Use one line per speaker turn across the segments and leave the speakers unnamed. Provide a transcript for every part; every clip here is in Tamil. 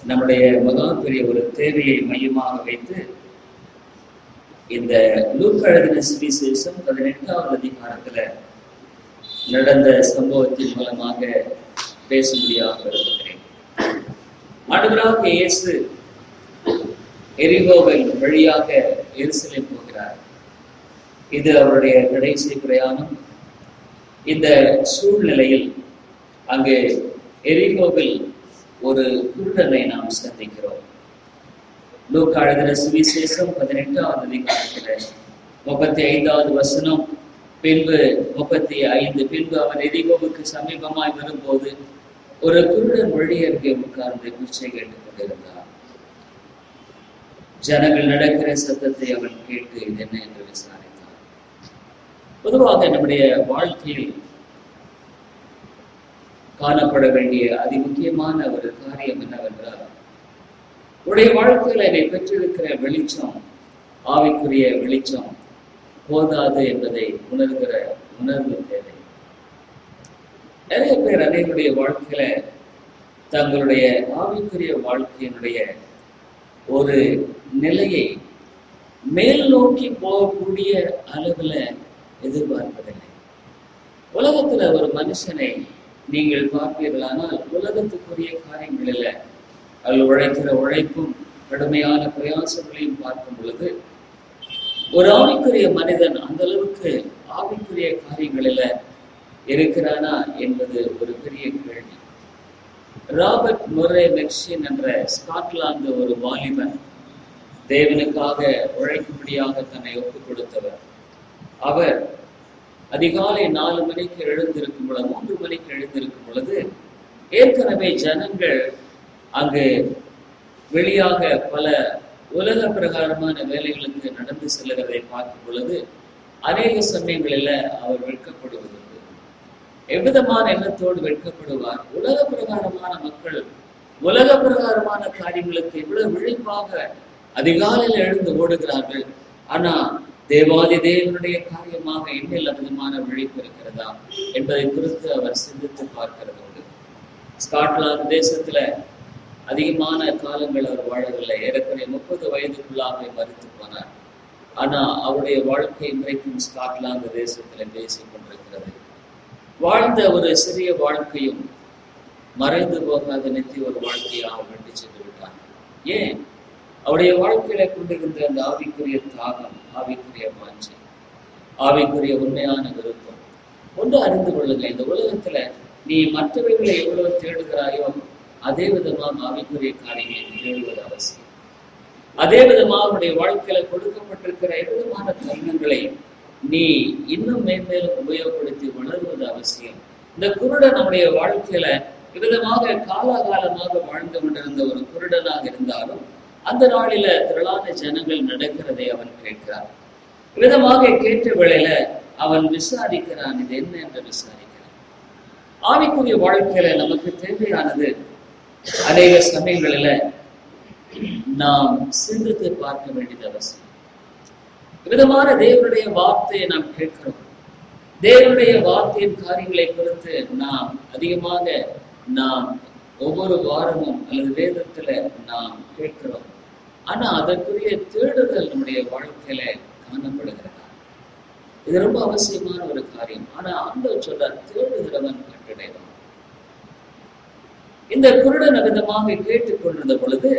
நம்முடைய மகா பெரிய ஒரு தேவையை மையமாக வைத்து இந்த லூக்கா எழுதின சுவிசேஷம் 18வது அதிகாரத்துல நடந்த சம்பவத்தின் மூலமாக பேசும்படியாக விரும்புகிறேன். ஆண்டவராகிய இயேசு எரிகோவின் வழியாக எருசலேம் போகிறார். இது அவருடைய கடைசி பிரயாணம். இந்த சூழ்நிலையில் அங்கு எரிகோவில் ஒரு குருடனை நாம் சந்திக்கிறோம். லூக்கா எழுதின சுவிசேஷம் 18வது அதிகாரத்துல 35வது வசனம், பின்பு 35, பின்பு அவன் எரிகோவுக்கு சமீபமாய் வரும்போது ஒரு குருடன் வழி அருகே உட்கார்ந்து பிச்சை கேட்டுக் கொண்டிருந்தார். ஜனங்கள் நடக்கிற சத்தத்தை அவன் கேட்டு இது என்ன என்று விசாரித்தார். பொதுவாக நம்முடைய வாழ்க்கையில் காணப்பட வேண்டிய அதிமுக்கியமான ஒரு காரியம் என்னவென்றால், உடைய வாழ்க்கையில என்னை பெற்றிருக்கிற வெளிச்சம், ஆவிக்குரிய வெளிச்சம் போதாது என்பதை உணர்கிற உணர்வு தேவை. நிறைய பேர் அனைவருடைய வாழ்க்கையில தங்களுடைய ஆவிக்குரிய வாழ்க்கையினுடைய ஒரு நிலையை மேல் நோக்கி போகக்கூடிய அளவுல எதிர்பார்ப்பதில்லை. உலகத்துல ஒரு மனுஷனை நீங்கள் பார்ப்பீர்களானால் உலகத்துக்குரிய காரியங்களில் அவள் உழைக்கிற உழைப்பும் கடுமையான பிரயாசங்களையும் பார்க்கும் பொழுது ஒரு ஆவிக்குரிய மனிதன் அந்த அளவுக்கு ஆவிக்குரிய காரியங்களில இருக்கிறானா என்பது ஒரு பெரிய கேள்வி. ராபர்ட் மொரே மெக்சின் என்ற ஸ்காட்லாந்து ஒரு வாலிபன் தேவனுக்காக உழைக்கும்படியாக தன்னை ஒப்புக் கொடுத்தவர். அவர் அதிகாலை 4 மணிக்கு எழுந்திருக்கும் பொழுது, 3 மணிக்கு எழுந்திருக்கும் பொழுது ஏற்கனவே ஜனங்கள் அங்கு வெளியாக பல உலக பிரகாரமான வேலைகளுக்கு நடந்து செல்லுகிறதை பார்க்கும் பொழுது அநேக சமயங்களில் அவர் வெட்கப்படுவதுண்டு. எவ்விதமான எண்ணத்தோடு வெட்கப்படுவார்? உலக பிரகாரமான மக்கள் உலக பிரகாரமான காரியங்களுக்கு இவ்வளவு விழிப்பாக அதிகாலையில் எழுந்து ஓடுகிறார்கள். ஆனா தேவாதி தேவனுடைய காரியமாக என்னில் விதமான விழிப்பு இருக்கிறதா என்பதை குறித்து அவர் சிந்தித்து பார்க்கிறது உண்டு. ஸ்காட்லாந்து தேசத்துல அதிகமான காலங்கள் அவர் வாழவில்லை. ஏறக்குறைய 30 வயதுக்குள்ளாக மரித்து போனார். ஆனா அவருடைய வாழ்க்கை இன்றைக்கும் ஸ்காட்லாந்து தேசத்துல பேசிக் கொண்டிருக்கிறது. வாழ்ந்த ஒரு சிறிய வாழ்க்கையும் மறைந்து போகாத நித்திய ஒரு வாழ்க்கையாக வெட்டி சென்று விட்டார். ஏன்? அவருடைய வாழ்க்கையில கொண்டிருந்த அந்த ஆவிக்குரிய தாகம், ஆவிக்குரிய வாஞ்சை, ஆவிக்குரிய உண்மையான விருப்பம். ஒன்று அறிந்து கொள்ளுங்க, இந்த உலகத்துல நீ மற்றவர்களை எவ்வளவு தேடுகிறாயோ அதே விதமாக ஆவிக்குரிய காரியங்களை தேடுவது அவசியம். அதே விதமாக அவருடைய வாழ்க்கையில கொடுக்கப்பட்டிருக்கிற எவ்விதமான தருணங்களை நீ இன்னும் மேன்மேலும் உபயோகப்படுத்தி வளர்வது அவசியம். இந்த குருடன் நம்முடைய வாழ்க்கையில விதமாக காலாகாலமாக வாழ்ந்து கொண்டிருந்த ஒரு குருடனாக இருந்தாலும் அந்த நாளில திரளான ஜனங்கள் நடக்கிறதை அவன் கேட்கிறான். விதமாக கேட்ட வேளையில அவன் விசாரிக்கிறான், இது என்ன என்று விசாரிக்கிறான். ஆவிக்குரிய வாழ்க்கையில நமக்கு தேவையானது அநேக சமயங்களில நாம் சிந்தித்து பார்க்க வேண்டியது அவசியம். விதமான தேவனுடைய வார்த்தையை நாம் கேட்கிறோம். தேவனுடைய வார்த்தையின் காரியங்களை குறித்து நாம் அதிகமாக ஒவ்வொரு வாரமும் அல்லது வேதத்துல நாம் கேட்கிறோம். ஆனா அதற்குரிய தேடுதல் நம்முடைய வாழ்க்கையில காணப்படுகிறதா? இது ரொம்ப அவசியமான ஒரு காரியம். ஆனா ஆண்டவர் சொல்றார், தேடுகிறவன் கண்டடைவான். இந்த குருடன் விதமாக கேட்டுக்கொண்டிருந்த பொழுது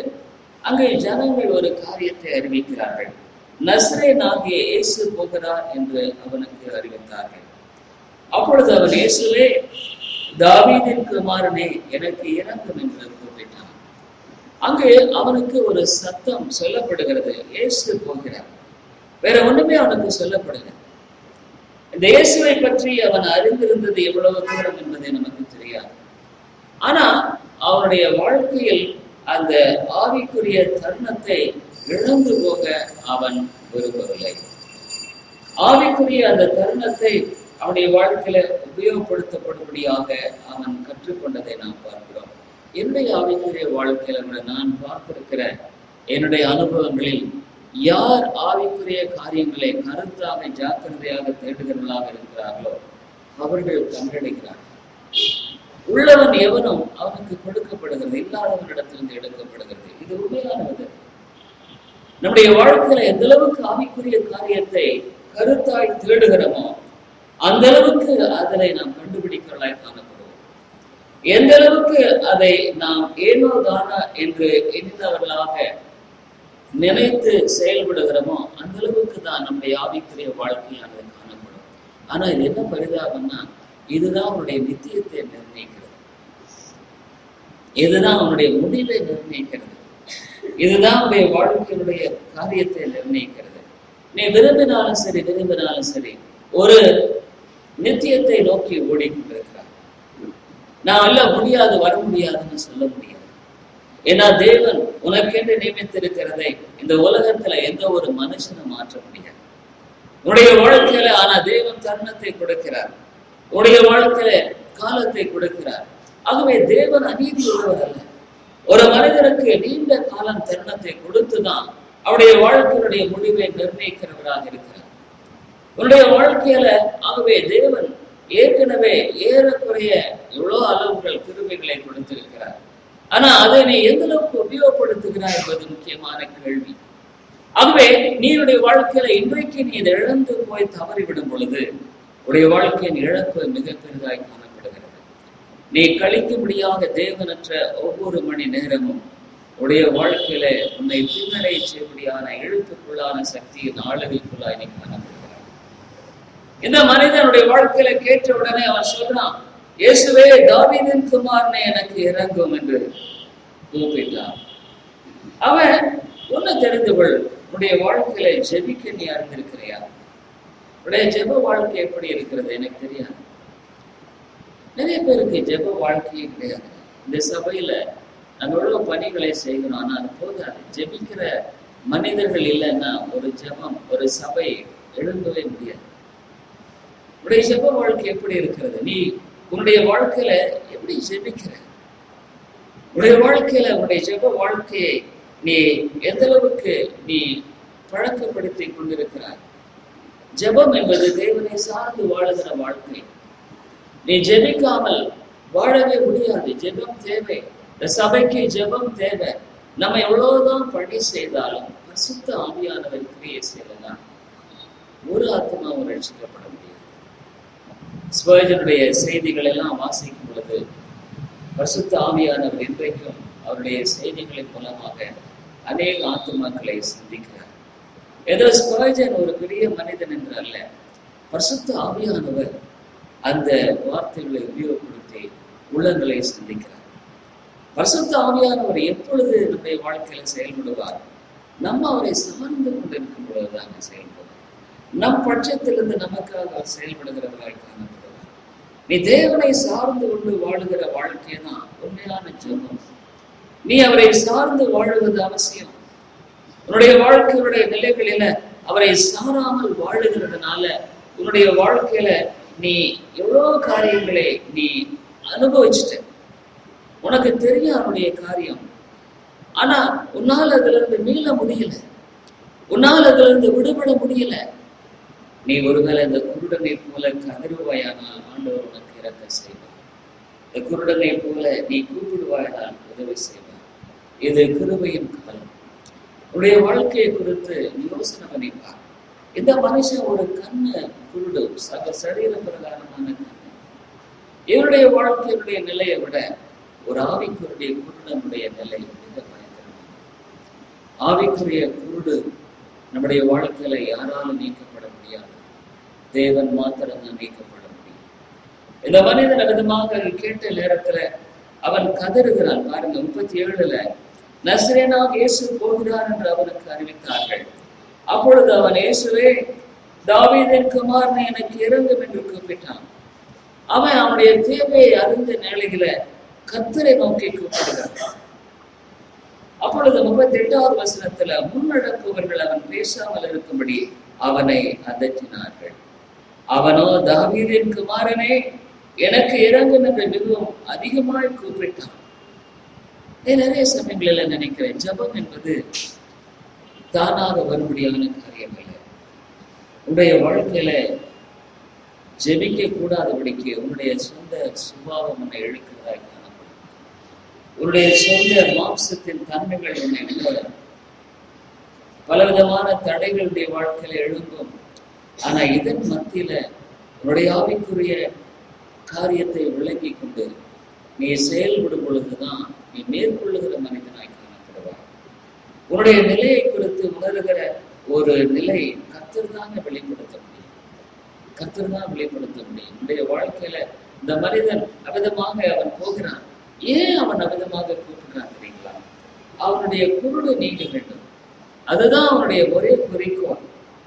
அங்கே ஜனங்கள் ஒரு காரியத்தை அறிவிக்கிறார்கள். நசரேயனாகிய இயேசு போகிறார் என்று அவனுக்கு அறிவித்தார்கள். அப்பொழுது அவன், இயேசுவே, தாவீதின் குமாரனே, எனக்கு இரங்கும் என்று கூப்பிட்டான். அங்கே அவனுக்கு ஒரு சத்தம் சொல்லப்படுகிறது, இயேசு போகிறார். வேற ஒண்ணுமே அவனுக்கு சொல்லப்படுகிறது. இந்த இயேசுவை பற்றி அவன் அறிந்திருந்தது எவ்வளவு தூரம் என்பதை நமக்கு தெரியாது. ஆனா அவனுடைய வாழ்க்கையில் அந்த ஆவிக்குரிய தருணத்தை இழந்து போக அவன் விரும்பவில்லை. ஆவிக்குரிய அந்த தருணத்தை அவனுடைய வாழ்க்கையில உபயோகப்படுத்தப்படும்படியாக அவன் கற்றுக்கொண்டதை நாம் பார்க்கிறோம். என்னுடைய ஆவிக்குரிய வாழ்க்கையில நான் பார்த்திருக்கிற என்னுடைய அனுபவங்களில் யார் ஆவிக்குரிய காரியங்களை கருத்தாக ஜாக்கிரதையாக தேடுகிறவர்களாக இருக்கிறார்களோ அவர்கள் கண்டடைகிறார்கள். உள்ளவன் எவனும் அவனுக்கு கொடுக்கப்படுகிறது, இல்லாதவனிடத்திலிருந்து எடுக்கப்படுகிறது. இது உண்மையானது. நம்முடைய வாழ்க்கையில எந்த அளவுக்கு ஆவிக்குரிய காரியத்தை கருத்தாய் தேடுகிறோமோ அந்த அளவுக்கு அதனை நாம் கண்டுபிடிக்கிறவர்களாய் காணப்படுவோம். எந்த அளவுக்கு அதை நாம் ஏனோ தானா என்று எண்ணினவர்களாக நினைத்து செயல்படுகிறோமோ அந்த அளவுக்கு தான் நம்முடைய ஆவிக்குரிய வாழ்க்கையானது காணப்படும். ஆனா இது என்ன பரிதாபம்னா, இதுதான் அவனுடைய நித்தியத்தை நிர்ணயிக்கிறது, இதுதான் அவனுடைய முடிவை நிர்ணயிக்கிறது, இதுதான் அவனுடைய வாழ்க்கையினுடைய காரியத்தை நிர்ணயிக்கிறது. நீ விரும்பினாலும் சரி விரும்பினாலும் சரி ஒரு நித்தியத்தை நோக்கி ஓடிக்கொண்டிருக்கிறார். நான் எல்லாம் முடியாது, வர முடியாதுன்னு சொல்ல முடியாது. ஏன்னா தேவன் உனக்கென்று நியமித்திருக்கிறதை இந்த உலகத்துல எந்த ஒரு மனுஷனும் மாற்ற முடியாது. உன்னுடைய வாழ்க்கையில ஆனா தேவன் தருணத்தை கொடுக்கிறார், உன்னுடைய வாழ்க்கையில காலத்தை கொடுக்கிறார். ஆகவே தேவன் அநீதி உள்ளவர் அல்ல. ஒரு மனிதனுக்கு நீண்ட காலம் தருணத்தை கொடுத்துதான் அவருடைய வாழ்க்கையினுடைய முடிவை நிர்ணயிக்கிறவராக இருக்கிறார். உன்னுடைய வாழ்க்கையில ஆகவே தேவன் ஏற்கனவே ஏறக்குறைய எவ்வளவு அளவுகள் கிருபைகளை கொடுத்திருக்கிறார். ஆனா அதை நீ எந்த அளவுக்கு உபயோகப்படுத்துகிறாய் என்பது முக்கியமான கேள்வி. ஆகவே நீனுடைய வாழ்க்கையில இன்றைக்கு நீ இதை இழந்து போய் தவறிவிடும் பொழுது உடைய வாழ்க்கையின் இழப்பு மிக பெரிதாய் காணப்படுகிறது. நீ கழிக்கும்படியாக தேவனற்ற ஒவ்வொரு மணி நேரமும் உடைய வாழ்க்கையில உன்னை பின்னடை செய்யப்படியான எழுத்துக்குள்ளான சக்தியின் ஆளுகைக்குள்ளாய் நீ காணப்படுகிறாய். இந்த மனிதனுடைய வாழ்க்கையில கேட்ட உடனே அவன் சொல்றான், இயேசுவே தாவீதின் குமாரனே எனக்கு இறங்கும் என்று கூப்பிட்டான். அவன் ஒண்ணு தெரிந்து கொள், உன்னுடைய வாழ்க்கையில ஜெபிக்க நீ அறிந்திருக்கிறையா? உடைய ஜெப வாழ்க்கை எப்படி இருக்கிறது எனக்கு தெரியாது. நிறைய பேருக்கு ஜெப வாழ்க்கையே கிடையாது. இந்த சபையில நம்ம எவ்வளவு பணிகளை செய்கிறோம், ஆனா அது போதாது. ஜெபிக்கிற மனிதர்கள் இல்லைன்னா ஒரு ஜெபம் ஒரு சபை எழும்பவே முடியாது. உடைய ஜெப வாழ்க்கை எப்படி இருக்கிறது? நீ உன்னுடைய வாழ்க்கையில எப்படி ஜெபிக்கிற? உன்னுடைய வாழ்க்கையில உன்னுடைய ஜெப வாழ்க்கையை நீ எந்த அளவுக்கு நீ பழக்கப்படுத்தி கொண்டிருக்கிறாய்? ஜெபம் என்பது தேவனை சார்ந்து வாழுகிற வாழ்க்கை. நீ ஜெபிக்காமல் வாழவே முடியாது. ஜெபம் தேவை. இந்த சபைக்கு ஜெபம் தேவை. நம்ம எவ்வளவுதான் பணி செய்தாலும் பரிசுத்த ஆவியானவர் கிரியை செய்யலாம் ஒரு ஆத்மாவும் ரட்சிக்கப்பட முடியாது. ஸ்பர்ஜனுடைய செய்திகள் எல்லாம் வாசிக்கும் பொழுது பரிசுத்த ஆவியானவர் இன்றைக்கும் அவருடைய செய்திகளின் மூலமாக அநேக ஆத்துமாக்களை சந்திக்கிறார். ஏதோ ஸ்பர்ஜன் ஒரு பெரிய மனிதன் என்று அல்ல, பரிசுத்த ஆவியானவர் அந்த வார்த்தைகளை உபயோகப்படுத்தி உள்ளங்களை சந்திக்கிறார். பரிசுத்த ஆவியானவர் எப்பொழுது நம்முடைய வாழ்க்கையில செயல்படுவார்? நம்ம அவரை சார்ந்து கொண்டிருக்கும் பொழுதுதான் செயல்படுவார். நம் பட்சத்திலிருந்து நமக்காக செயல்படுகிறவராய் காணப்படுவார். நீ தேவனை சார்ந்து கொண்டு வாழுகிற வாழ்க்கை தான் உண்மையான ஜெபம். நீ அவரை சார்ந்து வாழுவது அவசியம். உன்னுடைய வாழ்க்கையுடைய நிலைகளில அவரை சாராமல் வாழுகிறதுனால உன்னுடைய வாழ்க்கையில நீ எவ்வளவு காரியங்களை நீ அனுபவிச்சுட்ட. உனக்கு தெரியும் அவனுடைய காரியம், ஆனா உன்னால் அதுல இருந்து மீள முடியல, உன்னால் அதுல இருந்து விடுபட முடியல. நீ ஒருவேளை இந்த குருடனை போல கதறுவாயானால் ஆண்டவர் உனக்கு இறக்க செய்வார். இந்த குருடனை போல நீ கூப்பிடுவாயானால் உதவி செய்வார். இது கிருபையின் காலம். உன்னுடைய வாழ்க்கையை குறித்து யோசனை பண்ணிப்பார். இந்த மனுஷன் ஒரு கண்ணு குருடு, சரீர பிரகாரமான கண்ணு. இவருடைய வாழ்க்கையினுடைய நிலையை விட ஒரு ஆவிக்குரிய குருடனுடைய நிலை மிக பயங்கரமான. ஆவிக்குரிய குருடு நம்முடைய வாழ்க்கையில யாராலும் நீக்கப்பட முடியாது. தேவன் மாத்திரம்தான் நீக்கப்பட முடியும். இந்த மனிதன் விதமாக கேட்ட நேரத்துல அவன் கதறுகிறான். பாருங்க 37ல நசரேனாக இயேசு போகிறார் என்று அவனுக்கு அறிவித்தார்கள். அப்பொழுது அவன், இயேசுவே தாவீதின் குமாரனே எனக்கு இறங்கும் என்று கூப்பிட்டான். அவன் அவனுடைய தேவையை அறிந்த நிலையில கர்த்தரை நோக்கி கூப்பிடுகிறான். அப்பொழுது 38வது வசனத்துல முன்னடக்குவர்கள் அவன் பேசாமல் இருக்கும்படி அவனை அதட்டினார்கள். அவனோ, தாவீதின் குமாரனே எனக்கு இறங்கும் என்று மிகவும் அதிகமாய் கூப்பிட்டான். நிறைய சமயங்களில நினைக்கிறேன், ஜெபம் என்பது தானாக வரும்படியான காரியம் இல்லை. உடைய வாழ்க்கையில ஜெபிக்க கூடாதபடிக்கு உன்னுடைய சொந்த சுபாவம் உன்னை இழுக்கிறதாய் காணப்படும். உன்னுடைய சொந்த மாம்சத்தின் தன்மைகள் உன்னை விடுவதும் பலவிதமான தடைகளுடைய வாழ்க்கையில எழும்பும். ஆனா இதன் மத்தியில உன்னுடைய ஆவிக்குரிய காரியத்தை விளங்கி கொண்டு நீ செயல்படும் பொழுதுதான் நீ மேற்கொள்ளுகிற மனிதனாய் காணப்படுவாய். உன்னுடைய நிலையை குறித்து உணர்கிற ஒரு நிலை கர்த்தர் தான் வெளிப்படுத்த முடியும். கர்த்தர் தான் வெளிப்படுத்த முடியும். உன்னுடைய வாழ்க்கையில இந்த மனிதன் அவிதமாக அவன் போகிறான். ஏன் அவன் அவிதமாக கூப்பிடுறான் தெரியுங்களா? அவனுடைய குருடு நீங்க வேண்டும். அதுதான் அவனுடைய ஒரே குறிக்கோள்.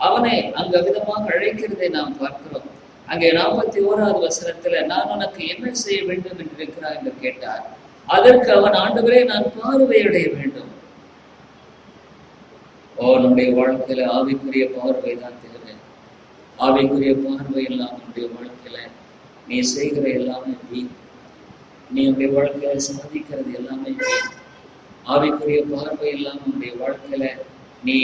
அவனை அங்கு அவிதமாக அழைக்கிறதை நாம் பார்க்கிறோம். அங்கே 41வது வசனத்துல நான் உனக்கு என்ன செய்ய வேண்டும் என்று இருக்கிறாய் என்று கேட்டார். அதற்கு அவன், ஆண்டவரே, நான் பார்வையடைய வேண்டும். நம்முடைய வாழ்க்கையில ஆவிக்குரிய பார்வை தான் தேவை. ஆவிக்குரிய பார்வை இல்லாம நம்முடைய வாழ்க்கையில நீ செய்கிற எல்லாமே வீண். நீ உன்னுடைய வாழ்க்கையில சாதிக்கிறது எல்லாமே வீண். ஆவிக்குரிய பார்வை இல்லாம உன்னுடைய வாழ்க்கையில நீ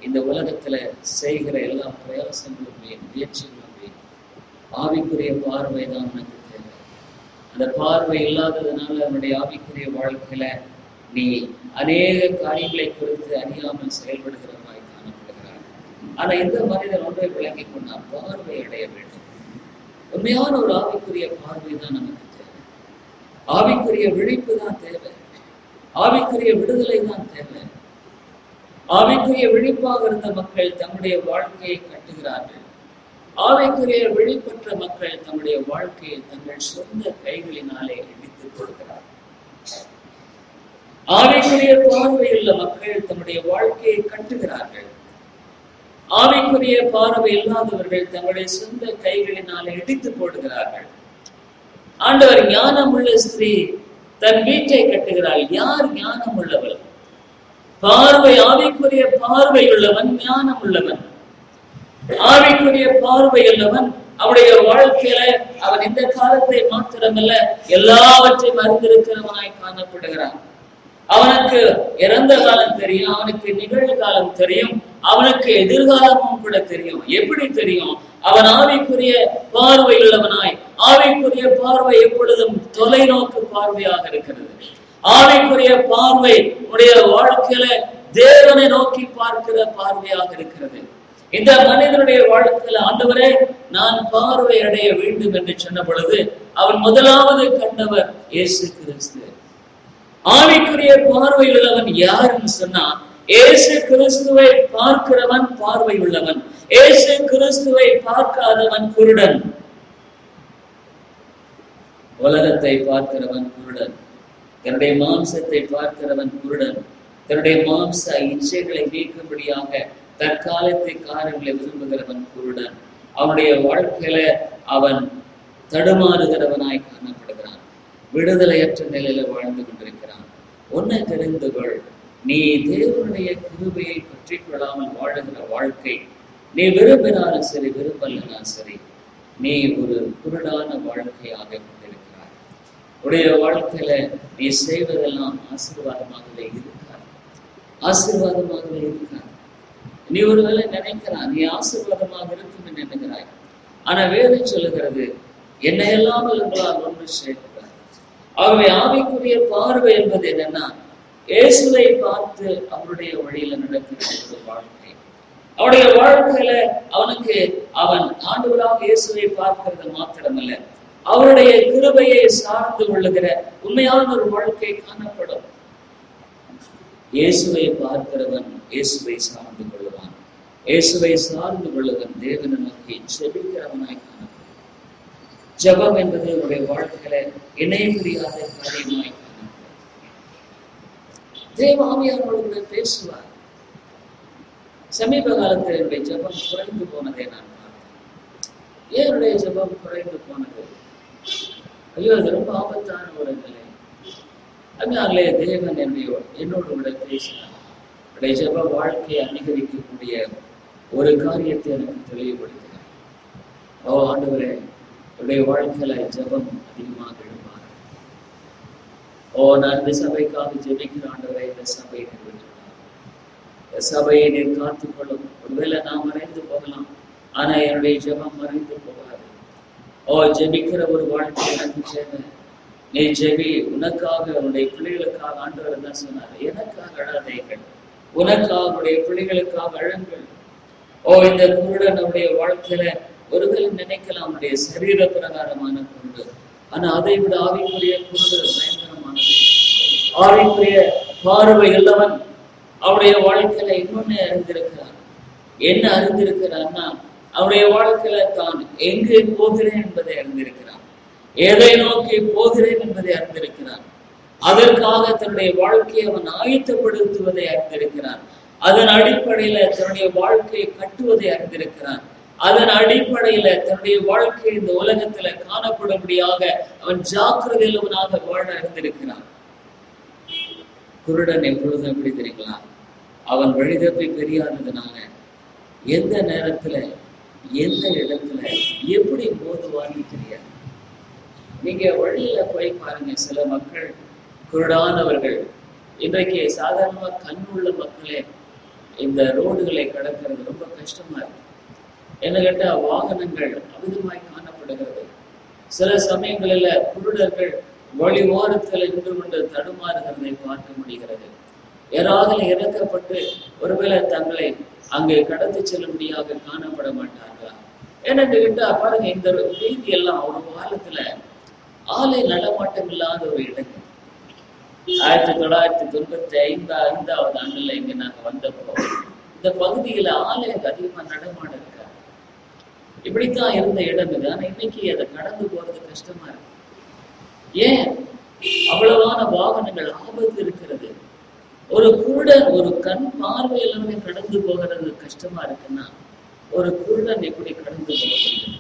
இந்த உலகத்துல செய்கிற எல்லா பிரயாசங்களும் வீண், முயற்சிகளும் வீண். ஆவிக்குரிய பார்வை தான் உனக்கு தேவை. அந்த பார்வை இல்லாததுனால அவனுடைய ஆவிக்குரிய வாழ்க்கையில நீ அநேக காரியங்களை குறித்து அறியாமல் செயல்படுகிறவனாய் காணப்படுகிறார். ஆனா இந்த மனிதன் ஒன்றை விளங்கி கொண்டான், பார்வை அடைய வேண்டும். உண்மையான ஒரு ஆவிக்குரிய பார்வை தான் நமக்கு தேவை. ஆவிக்குரிய விழிப்பு தான் தேவை. ஆவிக்குரிய விடுதலை தான் தேவை. ஆவிக்குரிய விழிப்பாக இருந்த மக்கள் தம்முடைய வாழ்க்கையை கட்டுகிறார்கள். ஆவிக்குரிய விழிப்பற்ற மக்கள் தம்முடைய வாழ்க்கையை தங்கள் சொந்த கைகளினாலே இடித்துக் கொள்கிறார்கள். ஆவிக்குரிய பார்வையுள்ள மக்கள் தம்முடைய வாழ்க்கையை கட்டுகிறார்கள். ஆவிக்குரிய பார்வை இல்லாதவர்கள் தங்களுடைய சொந்த கைகளினாலே இடித்து போடுகிறார்கள். ஆண்டவர், ஞானம் உள்ள ஸ்திரீ தன் வீட்டை கட்டுகிறாள். யார் ஞானம் உள்ளவள்? பார்வை, ஆவிக்குரிய பார்வை உள்ளவன் ஞானம் உள்ளவன். ஆவிக்குரிய பார்வை உள்ளவன் அவனுடைய வாழ்க்கையில அவன் இந்த காலத்தை மாத்திரமல்ல எல்லாவற்றையும் அறிந்திருக்கிறவனாய் காணப்படுகிறான். அவனுக்கு இறந்த காலம் தெரியும், அவனுக்கு நிகழ்காலம் தெரியும், அவனுக்கு எதிர்காலமும் கூட தெரியும். எப்படி தெரியும்? அவன் ஆவிக்குரிய பார்வை உள்ளவனாய். ஆவிக்குரிய பார்வை எப்பொழுதும் தொலைநோக்கு பார்வையாக இருக்கிறது. ஆவிக்குரிய பார்வை உடைய வாழ்க்கையில தேவனை நோக்கி பார்க்கிற பார்வையாக இருக்கிறது. இந்த மனிதனுடைய வாழ்க்கையில, ஆண்டவரே, நான் பார்வை அடைய வேண்டும் என்று சொன்ன பொழுது அவன் முதலாவது கண்டவர் இயேசு கிறிஸ்து. ஆவிக்குரிய பார்வை உள்ளவன் யாருன்னு சொன்னா, இயேசு கிறிஸ்துவை பார்க்கிறவன் பார்வை உள்ளவன். இயேசு கிறிஸ்துவை பார்க்காதவன் குருடன். உலகத்தை பார்க்கிறவன் குருடன். தன்னுடைய மாம்சத்தை பார்க்கிறவன் குருடன். தன்னுடைய மாம்ச இச்சைகளை நீக்கும்படியாக தற்காலத்தை காரியங்களை விரும்புகிறவன் குருடன். அவனுடைய வாழ்க்கையில அவன் தடுமாறுகிறவனாய் காணப்படுகிறான். விடுதலையற்ற நிலையில வாழ்ந்து கொண்டிருக்கிறான். ஒன்னை தெரிந்து கொள், நீ தேவனுடைய கிருபையை பற்றி கொள்ளாமல் வாழுகிற வாழ்க்கை, நீ விரும்பினாலும் சரி விரும்பலனாலும் சரி, நீ ஒரு குருடான வாழ்க்கையாக கொண்டிருக்கிறாய். உடைய வாழ்க்கையில நீ செய்வதெல்லாம் ஆசீர்வாதமாகவே இருக்காது. ஆசீர்வாதமாகவே இருக்காது. நீ ஒருவேளை நினைக்கிறான் நீ ஆசீர்வாதமாக இருக்கும் என்று நினைக்கிறாய். ஆனா வேதம் சொல்லுகிறது, என்னை இல்லாமல் உங்களால் ஒன்று சேர்க்கிறார். ஆகவே ஆவிக்குரிய பார்வை என்பது என்னன்னா, இயேசுவை பார்த்து அவருடைய வழியில நடக்கிற ஒரு வாழ்க்கை. அவருடைய வாழ்க்கையில அவனுக்கு அவன் ஆண்டவராக இயேசுவை பார்க்கிறது மாத்திரமல்ல, அவருடைய கிருபையை சார்ந்து கொள்ளுகிற உண்மையான ஒரு வாழ்க்கை காணப்படும். இயேசுவை பார்க்கிறவன் இயேசுவை சார்ந்து கொள்ளுவான். இயேசுவை சார்ந்து கொள்ளுவன் தேவனை நோக்கி ஜெபிக்கிறவனாய் காணப்படும். ஜெபம் என்பது உடைய வாழ்க்கையில இணை புரியாத காரியமாய் காணப்படும். தேவ ஆவியானவரோடு பேசுவார். சமீப காலத்தில் என்னுடைய ஜெபம் குறைந்து போனதை நான் பார்த்தேன். ஏன் என்னுடைய ஜெபம் குறைந்து போனது? ஐயோ, அது ரொம்ப ஆபத்தான ஒரு நிலை. அதனாலே தேவன் என்னோடு கூட பேசினார். என்னுடைய ஜெப வாழ்க்கையை அதிகரிக்கக்கூடிய ஒரு காரியத்தை எனக்கு தெளிவுபடுத்தினார். ஆண்டவரே, என்னுடைய வாழ்க்கையில ஜெபம் அதிகமாக எழுப்பார். நான் இந்த சபைக்காக ஜெபிக்கிற ஆண்டவரே, இந்த சபையை நிறைவேற்றலாம். இந்த சபையை நீர் காத்துக்கொள்ளும். ஒருவேளை நான் மறைந்து போகலாம், ஆனா என்னுடைய ஜெபம் மறைந்து போகாது. ஜெபிக்கிற ஒரு வாழ்க்கை எனக்கு தேவை. நீ ஜெபி, உனக்காக உன்னுடைய பிள்ளைகளுக்காக. ஆண்டவர் தான் சொன்னார், எனக்காக அழாதீர்கள், உனக்காக உடைய பிள்ளைகளுக்காக அழுங்கள். இந்த குருடன் நம்முடைய வாழ்க்கையில ஒருவேளை நினைக்கலாம் அவனுடைய சரீர பிரகாரமான குருடு, ஆனா அதை விட ஆவிக்குரிய குருடு பயங்கரமானது. ஆவிக்குரிய பார்வை உள்ளவன் அவருடைய வாழ்க்கையில இன்னொன்னு அறிந்திருக்கிறான். என்ன அறிந்திருக்கிறான்னா, அவருடைய வாழ்க்கையில தான் எங்கே போகிறேன் என்பதை அறிந்திருக்கிறான், எதை நோக்கி போகிறேன் என்பதை அறிந்திருக்கிறான். அதற்காக தன்னுடைய வாழ்க்கையை அவன் ஆயத்தப்படுத்துவதை அறிந்திருக்கிறான். அதன் அடிப்படையில தன்னுடைய வாழ்க்கையை கட்டுவதை அறிந்திருக்கிறான். அதன் அடிப்படையில தன்னுடைய வாழ்க்கை இந்த உலகத்துல காணப்படும்படியாக அவன் ஜாக்கிரதையுள்ளவனாக வாழ அறிந்திருக்கிறான். குருடன் எப்பொழுதும் எப்படி தெரியுங்களா, அவன் வழிதப்பை தெரியாததுனால எந்த நேரத்துல எந்த இடத்துல எப்படி மோதுவான்னு தெரியாது. நீங்க வழியில போய் பாருங்க, சில மக்கள் குருடானவர்கள், இன்றைக்கு சாதாரணமா கண்ணுள்ள மக்களே இந்த ரோடுகளை கடக்கிறது ரொம்ப கஷ்டமா இருக்கு. என்ன கேட்டா வாகனங்கள் அமிதமாய் காணப்படுகிறது. சில சமயங்களில குருடர்கள் வழி ஓரத்தில் நின்று கொண்டு தடுமாறுகிறதை பார்க்க முடிகிறது. யாராவது இறக்கப்பட்டு ஒருவேளை தங்களை அங்கே கடத்தி செல்லும்படியாக காணப்பட மாட்டார்களா? என்னன்னு கேட்டா பாருங்க, இந்த வீதி எல்லாம் ஒரு காலத்துல ஆலை நடமாட்டம் இல்லாத ஒரு இடங்கள். 1995 ஆண்டுல இங்க நாங்க வந்தப்போ இந்த பகுதியில ஆலை அதிகமா நடமாட இருக்காரு. இப்படித்தான் இருந்த இடம் இது. ஆனா இன்னைக்கு அதை கடந்து போறது கஷ்டமா இருக்கு. ஏன்? அவ்வளவான வாகனங்கள், ஆபத்து இருக்கிறது. ஒரு குருடன் ஒரு கண் பார்வையில கடந்து போகிறது கஷ்டமா இருக்குன்னா, ஒரு குருடன் எப்படி கடந்து போக முடியும்?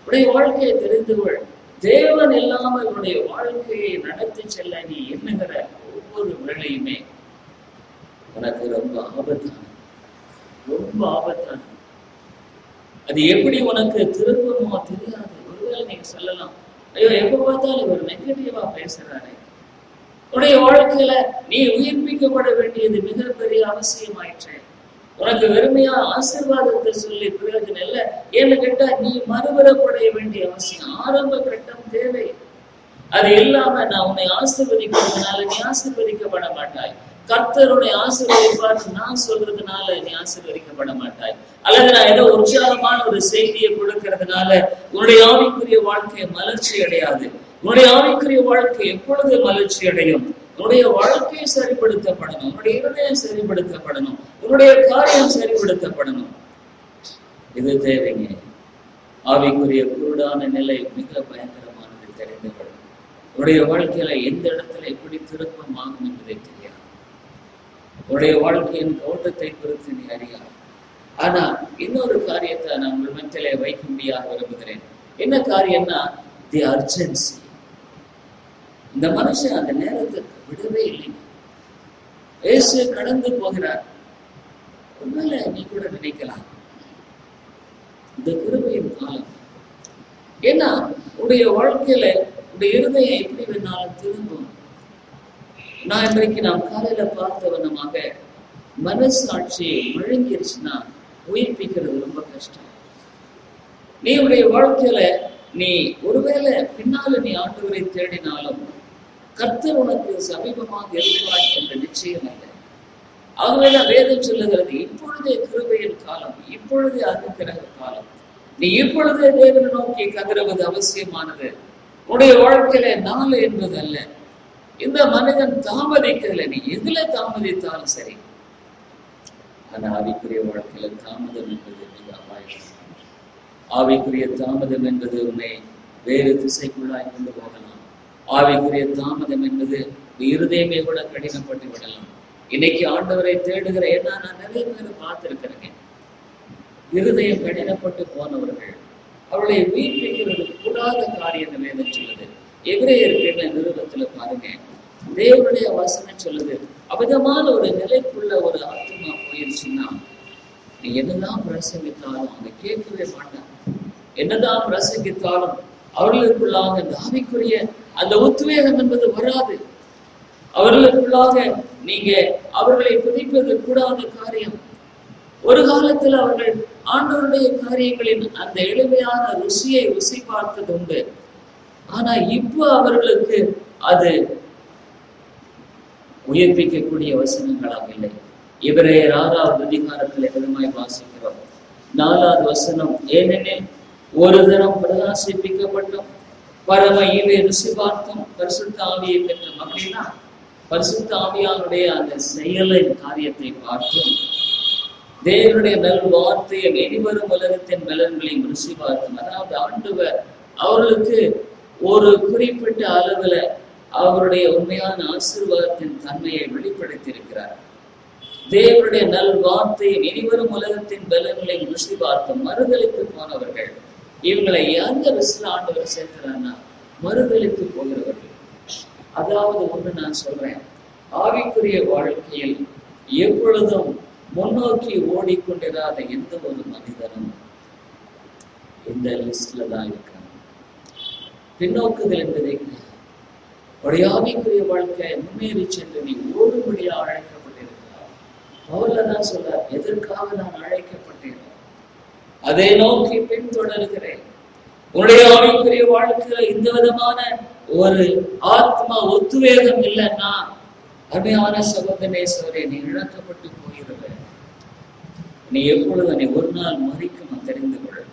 உடைய வாழ்க்கையை தெரிந்தவள், தேவன் இல்லாமல் உன்னுடைய வாழ்க்கையை நடத்தி செல்ல நீ எண்ணுகிற ஒவ்வொரு வேளையுமே உனக்கு ரொம்ப ஆபத்தான, ரொம்ப ஆபத்தான. அது எப்படி உனக்கு திருப்பமோ தெரியாது. ஒருவேளை நீங்க சொல்லலாம், ஐயோ எப்ப பார்த்தாலும் இவர் நெகட்டிவா பேசுறாரு. உன்னுடைய வாழ்க்கையில நீ உயிர்ப்பிக்கப்பட வேண்டியது மிகப்பெரிய அவசியமாயிற்று. உனக்கு வெறுமையா ஆசீர்வாதத்தை சொல்லி பிரயோஜனம் இல்லை. ஏன்னு கேட்டா நீ மறுபுறப்படைய வேண்டிய அவசியம், ஆரம்ப கட்டம் தேவை. அது இல்லாம நான் உன்னை ஆசீர்வதிக்கிறதுனால நீ ஆசீர்வதிக்கப்பட மாட்டாய். கர்த்தர் உன்னை ஆசீர்வதிப்பார் நான் சொல்றதுனால நீ ஆசீர்வதிக்கப்பட மாட்டாய். அல்லது நான் ஏதோ உற்சாகமான ஒரு செய்தியை கொடுக்கறதுனால உன்னுடைய ஆவிக்குரிய வாழ்க்கை மலர்ச்சி அடையாது. உன்னுடைய ஆவிக்குரிய வாழ்க்கை எப்பொழுது மலர்ச்சி அடையும்? உன்னுடைய வாழ்க்கையை சரிப்படுத்தப்படணும், உன்னுடைய இருதயம் சரிப்படுத்தப்படணும், உன்னுடைய காரியம் சரிப்படுத்தப்படணும். இது தேவைங்க. ஆவிக்குரிய குருடான நிலை மிக பயங்கரமானது. தெரிந்தவள் உன்னுடைய வாழ்க்கையில எந்த இடத்துல எப்படி திருப்பம் ஆகும் என்பதை தெரியாது. உன்னுடைய வாழ்க்கையின் ஓட்டத்தை குறித்து நீ அறியாது. ஆனா இன்னொரு காரியத்தை நான் உங்கள் மத்தியிலே வைக்க முடியாது விரும்புகிறேன். என்ன காரியம்னா, தி அர்ஜென்சி. இந்த மனுஷன் அந்த நேரத்துக்கு விடவே இல்லைங்க. இயேசு கடந்து போகிறார். ஒருவேளை நீ கூட நினைக்கலாம், இந்த கிருபையின் காலம். ஏன்னா உடைய வாழ்க்கையில உடைய இருதயம் எப்படி வேணாலும் திரும்பும். நான் இன்றைக்கு நாம் காலையில பார்த்த வண்ணமாக மனசாட்சி முழங்கிருச்சுன்னா உயிர்ப்பிக்கிறது ரொம்ப கஷ்டம். நீ உடைய வாழ்க்கையில நீ ஒருவேளை பின்னால நீ ஆண்டவரை தேடினாலும் கர்த்தர் உனக்கு சமீபமாக இருக்கிறாய் என்ற நிச்சயம் இல்லை. ஆகவே வேதம் சொல்லுகிறது, இப்பொழுதே கிருபையின் காலம், இப்பொழுதே அனுக்கிரக காலம். நீ இப்பொழுதே தேவனை நோக்கி கதறுவது அவசியமானது. உன்னுடைய வாழ்க்கையில நாள் என்பது அல்ல. இந்த மனிதன் தாமதிக்கல, நீ எதுல தாமதித்தாலும் சரி. ஆனா ஆவிக்குரிய வாழ்க்கையில தாமதம் என்பது மிக அபாயம். ஆவிக்குரிய தாமதம் என்பது உன்னை வேறு திசைக்குள்ளாய் கொண்டு போகலாம். ஆவிக்குரிய தாமதம் என்பது இருதயமே கூட கடினப்பட்டு விடலாம். இன்னைக்கு ஆண்டவரை தேடுகிற, ஏன்னா நான் நிறைய பேரை பார்த்திருக்கிறேங்க, இருதயம் கடினப்பட்டு போனவர்கள், அவளை உயிர்ப்பிக்கிறது கூடாத காரியம் வேதம் சொல்லுது. எபிரேயர் நிருபத்துல பாருங்க, தேவனுடைய வசனம் சொல்லுது, அவிதமான ஒரு நிலைக்குள்ள ஒரு ஆத்மா போயிருச்சுன்னா நீ என்னதான் பிரசங்கித்தாலும் அதை கேட்கவே மாட்டாங்க. என்னதான் பிரசங்கித்தாலும் அவர்களுக்குள்ளாக அந்த ஆவிக்குரிய அந்த உத்வேகம் என்பது வராது. அவர்களுக்குள்ளாக நீங்க அவர்களை புதிப்பது கூடாத காரியம். ஒரு காலத்தில் அவர்கள் ஆண்டவருடைய காரியங்களின் அந்த எளிமையான ருசியை ருசி பார்த்தது உண்டு. ஆனா இப்போ அவர்களுக்கு அது உயிர்ப்பிக்கக்கூடிய வசனங்களாக இல்லை. எபிரேயர் 6வது அதிகாரத்தில் விதமாய் வாசிக்கிறோம். 4வது வசனம், ஏனெனில் ஒரு தரம் பிரகாசிப்பிக்கப்பட்டோம், பரம ஈவை ருசி பார்த்தோம், பரிசுத்த ஆவியை பெற்றோம். அப்படின்னா பரிசுத்த ஆவியானுடைய அந்த செயலின் காரியத்தை பார்த்தும், தேவனுடைய நல் வார்த்தையும் இனிவரும் உலகத்தின் பலன்களையும் ருசி பார்த்தோம். அதாவது ஆண்டவர் அவர்களுக்கு ஒரு குறிப்பிட்ட அளவுல அவருடைய உண்மையான ஆசீர்வாதத்தின் தன்மையை வெளிப்படுத்தி இருக்கிறார். தேவனுடைய நல் வார்த்தையும் இனிவரும் உலகத்தின் பலன்களையும் ருசி பார்த்தோம். மறுதலித்து போனவர்கள், இவங்களை எந்த ரிஸ்ல ஆண்டவர் சேர்க்கிறான்னா மறுதலித்து போகிறவர்கள். அதாவது ஒன்று நான் சொல்றேன், ஆவிக்குரிய வாழ்க்கையில் எப்பொழுதும் முன்னோக்கி ஓடிக்கொண்டிராத எந்த ஒரு மனிதனும் இந்த லிஸ்ட்ல தான் இருக்காங்க. பின்னோக்குதல் என்பதே கிடையாது. உடைய ஆவிக்குரிய வாழ்க்கை முன்னேறி சென்று நீ ஓடுபடியா அழைக்கப்பட்டிருக்கிறார். பவுல் தான் சொல்றார், எதற்காக நான் அழைக்கப்பட்டேன் அதை நோக்கி பின்தொடர்கிறேன். உன்னுடைய ஆவிக்குரிய வாழ்க்கையில இந்த விதமான ஒரு ஆத்மா ஒத்துவேகம் இல்லைன்னா அருமையான சகோதரனே சகோதரே, நீ இழக்கப்பட்டு போயிருவேன். நீ எப்பொழுது நீ ஒரு நாள் மறிக்கும் தெரிந்து கொள்.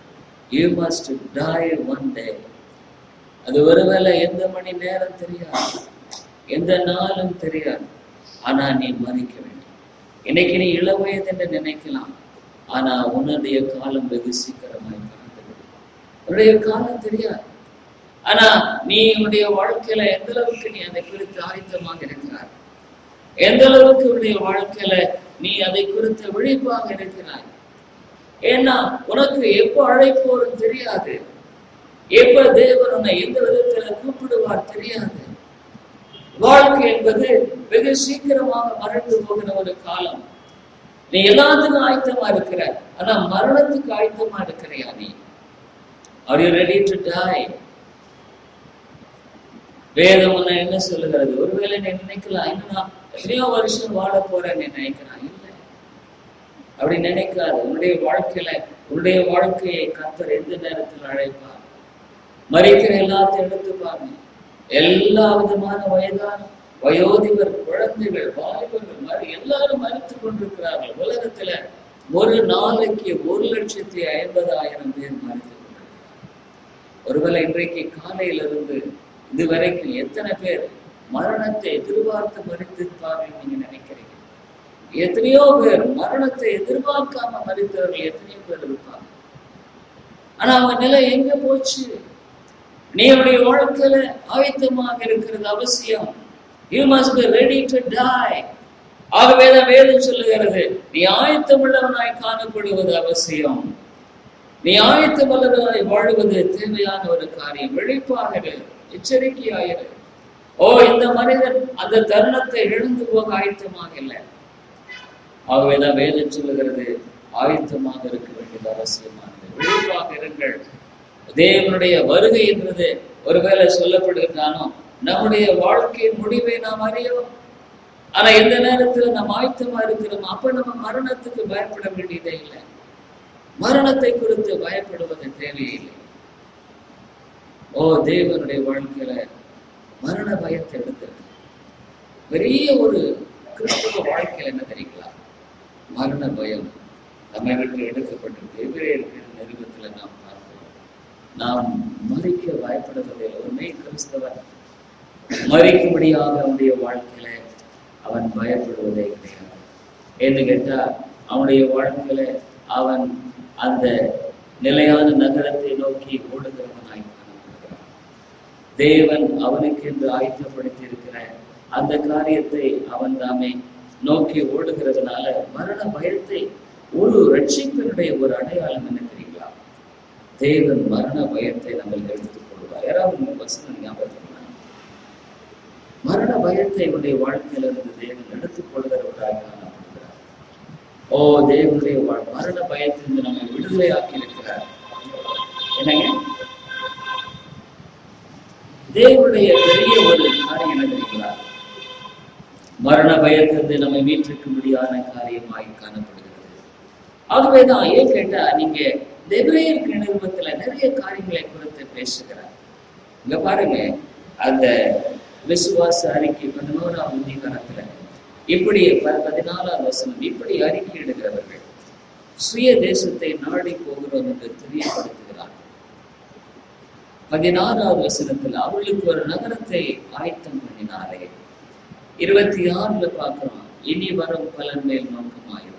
You must die one day. அது ஒருவேளை எந்த மணி நேரம் தெரியாது, எந்த நாளும் தெரியாது, ஆனா நீ மறிக்க வேண்டும். இன்னைக்கு நீ இளவயது என்று நினைக்கலாம், ஆனா உன்னுடைய காலம் வெகு சீக்கிரமாய் கடந்துவிடும். உன்னுடைய காலம் தெரியாது, ஆனா நீ உன்னுடைய வாழ்க்கையில எந்த அளவுக்கு நீ அதை குறித்து ஆயத்தமாக இருக்கிறாய், எந்த அளவுக்கு உன்னுடைய வாழ்க்கையில நீ அதை குறித்து விழிப்பாக இருக்கிறாய். ஏன்னா உனக்கு எப்போ அழைப்பு வரும் தெரியாது, எப்ப தேவன் உன்னை எந்த விதத்துல கூப்பிடுவார் தெரியாது. வாழ்க்கை என்பது வெகு சீக்கிரமாக மறைந்து போகிற ஒரு காலம். நீ எல்லாத்துக்கும் ஆயத்தமா இருக்கிற, ஆனா மரணத்துக்கு ஆயத்தமா இருக்கிறையா நீ? Are you ready to die? வேதம் உன்னை என்ன சொல்லுகிறது? ஒருவேளை நீ நினைக்கலாம், இன்னும் நான் எத்தனையோ வருஷம் வாழ போறேன்னு நினைக்கிறான். இல்லை, அப்படி நினைக்காது. உன்னுடைய வாழ்க்கையை கர்த்தர் எந்த நேரத்தில் அழைப்பார்? மறிக்கிற எல்லாத்தையும் எடுத்து பாருங்க. எல்லா விதமான வயதான வயோதிபர், குழந்தைகள், வாலிபர்கள் எல்லாரும் மறித்துக் கொண்டிருக்கிறார்கள். உலகத்துல ஒரு நாளைக்கு 1,50,000 பேர் மறித்து கொண்டிருக்கிறார்கள். ஒருவேளை இன்றைக்கு காலையிலிருந்து இதுவரைக்கும் எத்தனை பேர் மரணத்தை எதிர்பார்த்து மறித்திருப்பார்கள் நீங்க நினைக்கிறீங்க? எத்தனையோ பேர் மரணத்தை எதிர்பார்க்காம மறித்தவர்கள் எத்தனையோ பேர் இருப்பாங்க. ஆனா அவங்க நிலை எங்க போச்சு? நீ உடைய வாழ்க்கையில ஆயத்தமாக இருக்கிறது அவசியம். You must be ready to die. ஆகவேதான் வேதம் சொல்லுகிறது, நீ ஆயத்தமுள்ளவனாய் காணப்படுவது அவசியம். நீ ஆயத்தமுள்ளவனாய் வாழ்வது தேவையான ஒரு காரியம். விழிப்பாக எச்சரிக்கையாயிரு. இந்த மனிதன் அந்த தருணத்தை இழந்து போக ஆயத்தமாக இல்லை. ஆகவேதான் வேதம் சொல்லுகிறது, ஆயத்தமாக இருக்க வேண்டியது அவசியமானது. விழிப்பாக இருங்கள். தேவனுடைய வருகை என்பது ஒருவேளை சொல்லப்படுகிறானோ நம்முடைய வாழ்க்கையின் முடிவை நாம் அறியோம். ஆனா எந்த நேரத்துல நாம் ஆயத்தமா இருக்கிறோம், அப்ப நம்ம மரணத்துக்கு பயப்பட வேண்டியதே இல்லை. மரணத்தை குறித்து பயப்படுவது தேவையில்லை. தேவனுடைய வாழ்க்கையில மரண பயத்தை எடுத்திருக்கு. பெரிய ஒரு கிறிஸ்தவ வாழ்க்கையில என்ன தெரியுங்களா? மரண பயம் நம்மை விட்டு எடுக்கப்பட்டிருக்கு. எபிரேயர் நிருபத்துல நாம் பார்க்கிறோம், நாம் மறிக்க பயப்படுவதில் ஒருமை கிறிஸ்தவன் மறிக்கும்படியாக அவனுடைய வாழ்க்கையில அவன் பயப்படுவதே கிடையாது. என்று கேட்டா அவனுடைய வாழ்க்கையில அவன் அந்த நிலையான நகரத்தை நோக்கி ஓடுகிறவனாய் காணப்படுகிறான். தேவன் அவனுக்கு என்று ஆயத்தப்படுத்தி இருக்கிற அந்த காரியத்தை அவன் தாமே நோக்கி ஓடுகிறதுனால மரண பயத்தை ஒரு ரட்சிப்பினுடைய ஒரு அடையாளம் என்ன தெரியுங்களா? தேவன் மரண பயத்தை நம்ம எடுத்துக் கொள்வார். யாராவது வசனம் ஞாபகம், மரண பயத்தை உடைய வாழ்க்கையிலிருந்து தேவன் எடுத்துக் கொள்கிறவராக காணப்படுகிறார். தேவனுடைய மரண பயத்திலிருந்து நம்மை விடுதலையாக்கி இருக்கிறார். என்னங்க தேவனுடைய பெரிய ஒரு காரியம் என்ன தெரியுங்களா? மரண பயத்திலிருந்து நம்மை மீட்டிருக்கும்படியான காரியமாய் காணப்படுகிறது. ஆகவேதான் ஏன் கேட்டா, நீங்க எபிரேயர் நிருபத்துல நிறைய காரியங்களை குறித்து பேசுகிறார். இங்க பாருங்க, அந்த விசுவாச அறிக்கை 11ஆம் அதிகாரத்துல இப்படி 14ஆம் வசனம், இப்படி அறிக்கையிடுகிறவர்கள் சுய தேசத்தை நாடி போகிறோம் என்று தெரியப்படுத்துகிறார். 16ஆவது வசனத்தில் அவர்களுக்கு ஒரு நகரத்தை ஆயத்தம் பண்ணினாரே. 26ல பார்க்கிறோம், இனி வரும் பலன் மேல் நோக்கமாயிரும்.